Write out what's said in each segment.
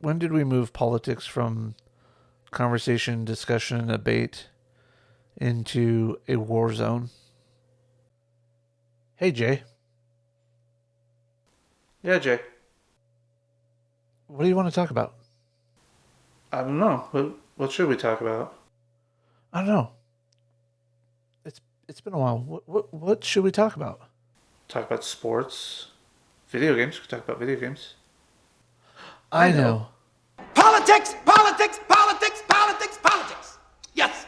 when did we move politics from conversation, discussion, and debate into a war zone? Hey, Jay. Yeah, Jay. What do you want to talk about? I don't know. What should we talk about? I don't know. It's been a while. What should we talk about? Talk about sports, video games. We could talk about video games. I I know. know. Politics, politics, politics, politics, politics. Yes.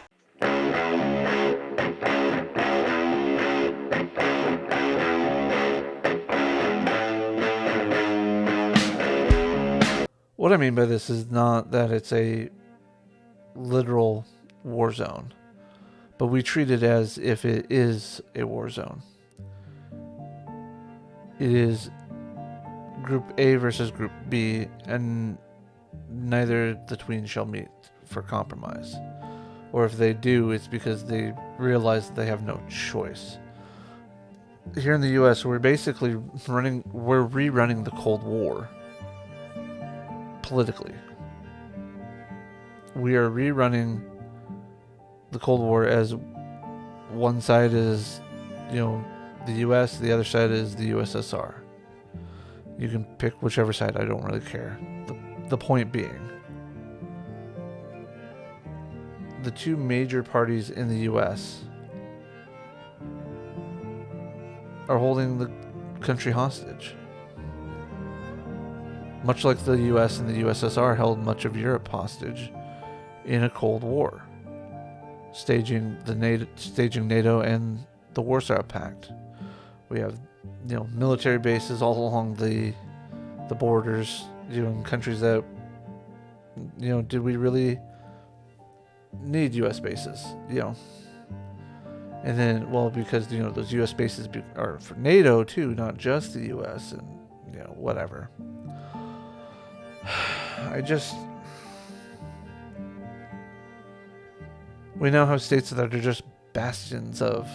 What I mean by this is not that it's a literal war zone, but we treat it as if it is a war zone. It is Group A versus Group B, and neither the tween shall meet for compromise. Or if they do, it's because they realize they have no choice. Here in the US, we're basically rerunning the Cold War politically. We are rerunning the Cold War as one side is, the US, the other side is the USSR. You can pick whichever side, I don't really care. The point being, the two major parties in the US are holding the country hostage. Much like the US and the USSR held much of Europe hostage in a Cold War, staging NATO and the Warsaw Pact. We have, military bases all along the borders, in countries that, did we really need U.S. bases? And then, because those U.S. bases are for NATO too, not just the U.S. and whatever. We now have states that are just bastions of,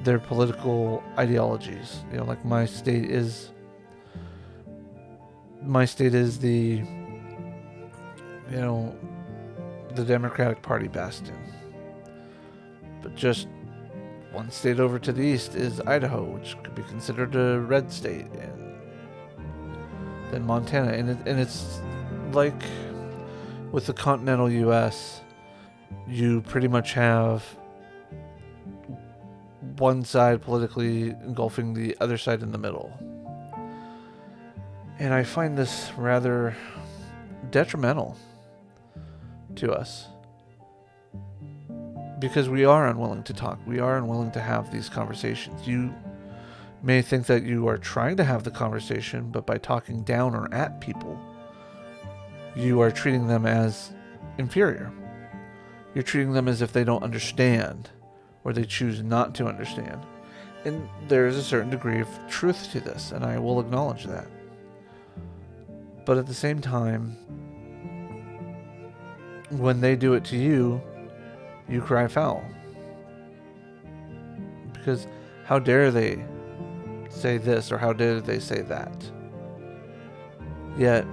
their political ideologies. Like my state is the, the Democratic Party bastion. But just one state over to the east is Idaho, which could be considered a red state, and then Montana. And it's like with the continental U.S., you pretty much have one side politically engulfing the other side in the middle. And I find this rather detrimental to us, because we are unwilling to talk. We are unwilling to have these conversations. You may think that you are trying to have the conversation, but by talking down or at people, you are treating them as inferior. You're treating them as if they don't understand, or they choose not to understand. And there is a certain degree of truth to this, and I will acknowledge that. But at the same time, when they do it to you, you cry foul. Because how dare they say this, or how dare they say that? Yet,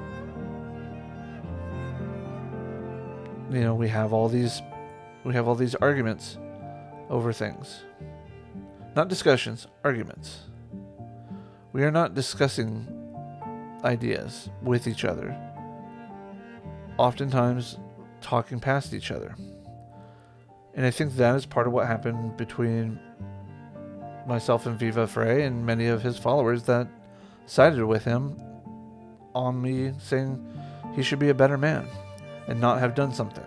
we have all these arguments over things. Not discussions, arguments. We are not discussing ideas with each other. Oftentimes talking past each other. And I think that is part of what happened between myself and Viva Frey and many of his followers that sided with him on me saying he should be a better man and not have done something.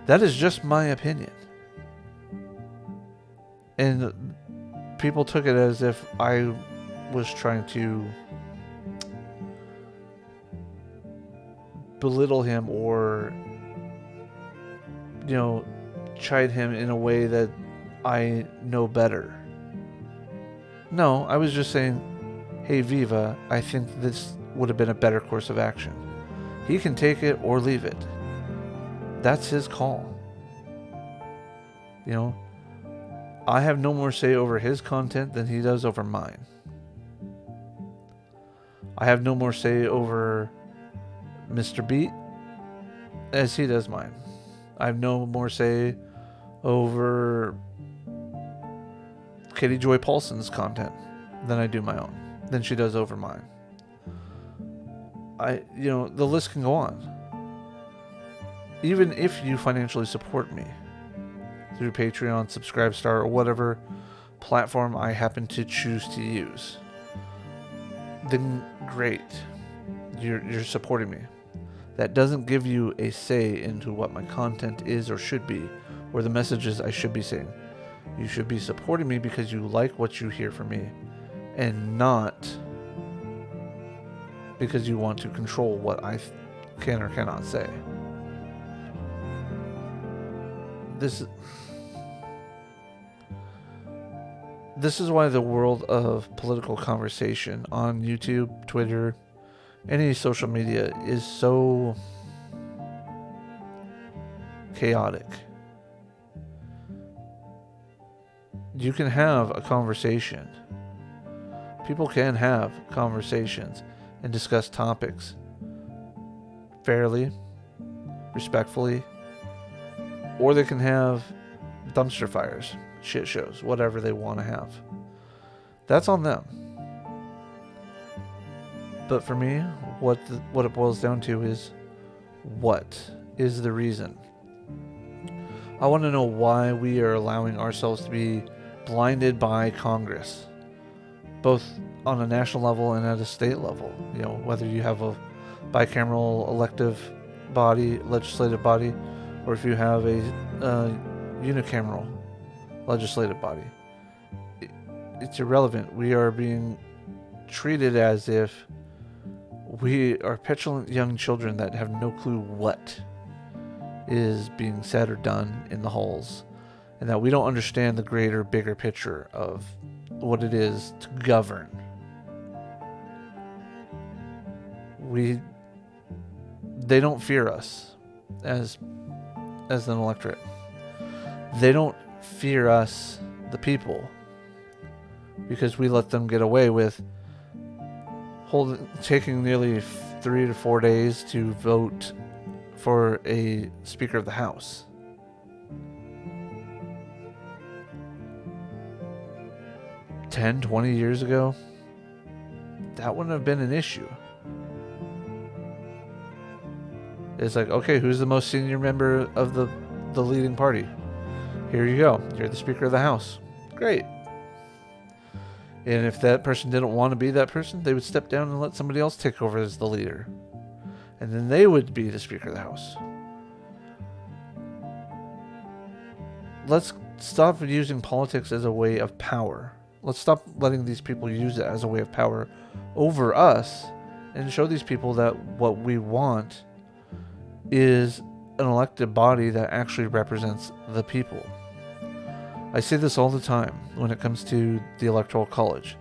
That is just my opinion. And people took it as if I was trying to belittle him or, chide him in a way that I know better. No, I was just saying, hey Viva, I think this would have been a better course of action. He can take it or leave it. That's his call. I have no more say over his content than he does over mine. I have no more say over Mr. Beat as he does mine. I have no more say over Katie Joy Paulson's content than I do my own, than she does over mine. The list can go on. Even if you financially support me through Patreon, Subscribestar, or whatever platform I happen to choose to use, then great. You're supporting me. That doesn't give you a say into what my content is or should be, or the messages I should be saying. You should be supporting me because you like what you hear from me, and not because you want to control what I can or cannot say. This is why the world of political conversation on YouTube, Twitter, any social media is so chaotic. You can have a conversation. People can have conversations and discuss topics fairly, respectfully, or they can have dumpster fires, shit shows, whatever they want to have. That's on them. But for me, what it boils down to is, what is the reason? I want to know why we are allowing ourselves to be blinded by Congress, both on a national level and at a state level. Whether you have a bicameral elective body, legislative body, or if you have a unicameral legislative body. It's irrelevant. We are being treated as if we are petulant young children that have no clue what is being said or done in the halls, and that we don't understand the greater, bigger picture of what it is to govern. They don't fear us as an electorate. They don't fear us, the people, because we let them get away with taking nearly 3 to 4 days to vote for a Speaker of the House. Ten, 20 years ago, that wouldn't have been an issue. It's like, okay, who's the most senior member of the leading party? Here you go. You're the Speaker of the House. Great. And if that person didn't want to be that person, they would step down and let somebody else take over as the leader. And then they would be the Speaker of the House. Let's stop using politics as a way of power. Let's stop letting these people use it as a way of power over us, and show these people that what we want is an elected body that actually represents the people. I say this all the time when it comes to the Electoral College.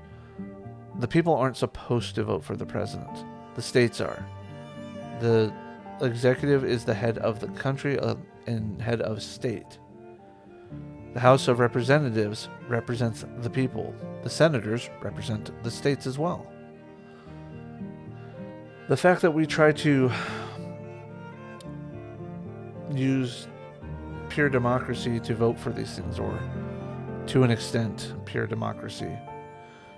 The people aren't supposed to vote for the president. The states are. The executive is the head of the country and head of state. The House of Representatives represents the people. The senators represent the states as well. The fact that we try to use pure democracy to vote for these things, or to an extent, pure democracy,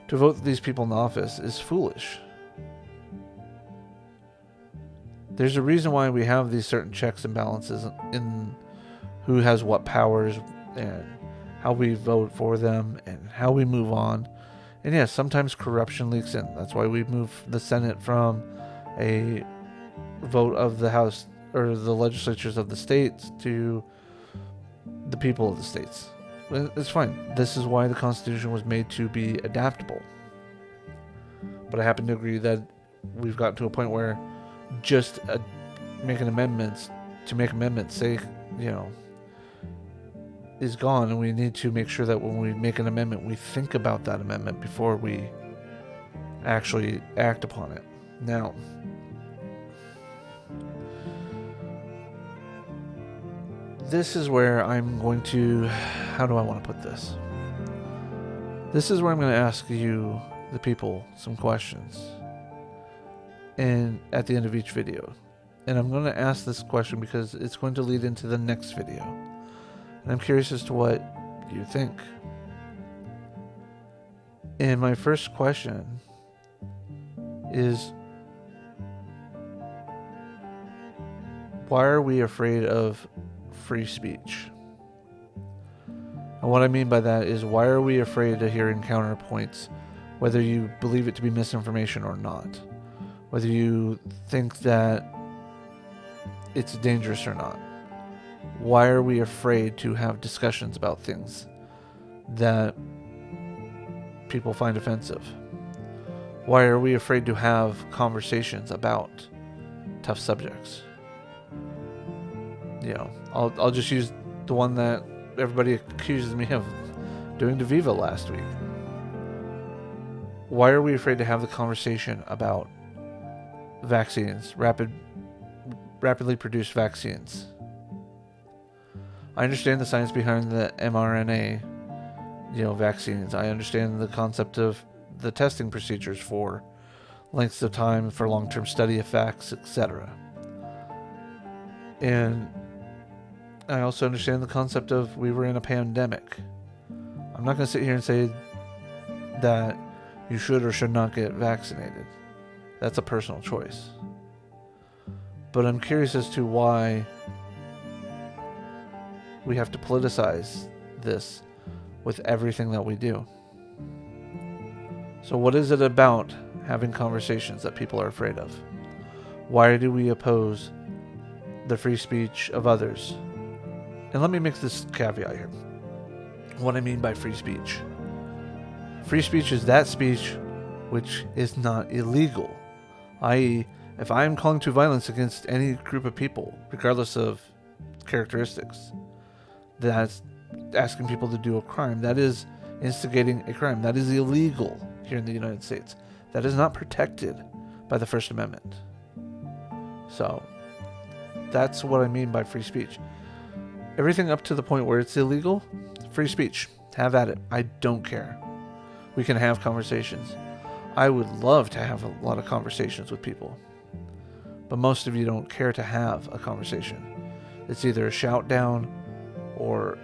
to vote these people in office is foolish. There's a reason why we have these certain checks and balances in who has what powers and how we vote for them and how we move on. And yes, sometimes corruption leaks in. That's why we move the Senate from a vote of the House or the legislatures of the states to the people of the states. It's fine. This is why the Constitution was made to be adaptable. But I happen to agree that we've gotten to a point where just making amendments to make amendments sake, is gone, and we need to make sure that when we make an amendment, we think about that amendment before we actually act upon it. Now, this is where I'm going to, how do I want to put this? This is where I'm going to ask you, the people, some questions. And at the end of each video, And I'm going to ask this question because it's going to lead into the next video. And I'm curious as to what you think. And my first question is, why are we afraid of free speech? And what I mean by that is, why are we afraid of hearing counterpoints, whether you believe it to be misinformation or not? Whether you think that it's dangerous or not? Why are we afraid to have discussions about things that people find offensive? Why are we afraid to have conversations about tough subjects? You know, I'll just use the one that everybody accuses me of doing to Viva last week. Why are we afraid to have the conversation about vaccines, rapidly produced vaccines? I understand the science behind the mRNA, vaccines. I understand the concept of the testing procedures for lengths of time, for long-term study effects, etc. And I also understand the concept of we were in a pandemic. I'm not going to sit here and say that you should or should not get vaccinated. That's a personal choice. But I'm curious as to why we have to politicize this with everything that we do. So what is it about having conversations that people are afraid of? Why do we oppose the free speech of others? And let me make this caveat here. What I mean by free speech. Free speech is that speech which is not illegal. I.e., if I am calling to violence against any group of people, regardless of characteristics, that's asking people to do a crime. That is instigating a crime. That is illegal here in the United States. That is not protected by the First Amendment. So, that's what I mean by free speech. Everything up to the point where it's illegal, free speech. Have at it. I don't care. We can have conversations. I would love to have a lot of conversations with people. But most of you don't care to have a conversation. It's either a shout down or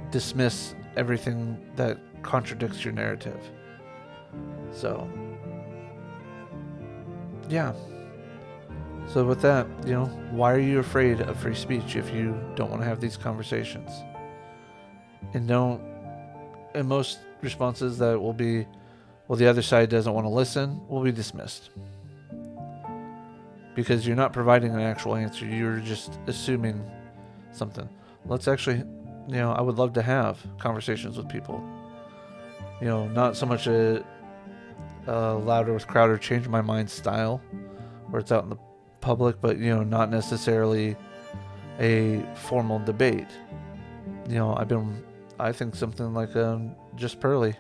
dismiss everything that contradicts your narrative. So, yeah. So with that, why are you afraid of free speech if you don't want to have these conversations? And most responses that will be, well, the other side doesn't want to listen, will be dismissed. Because you're not providing an actual answer. You're just assuming something. Let's actually, I would love to have conversations with people. Not so much a louder with crowd or change my mind style, where it's out in the public, but not necessarily a formal debate. I think something like Just Pearly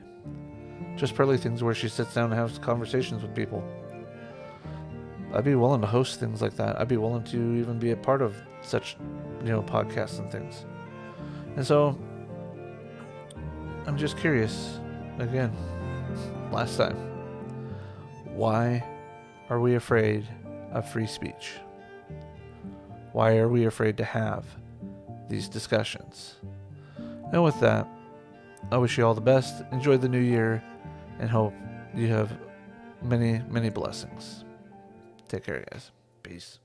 things where she sits down and has conversations with people. I'd be willing to host things like that. I'd be willing to even be a part of such podcasts and things. And so I'm just curious again, last time, why are we afraid of free speech? Why are we afraid to have these discussions? And with that, I wish you all the best. Enjoy the new year and hope you have many, many blessings. Take care, guys. Peace.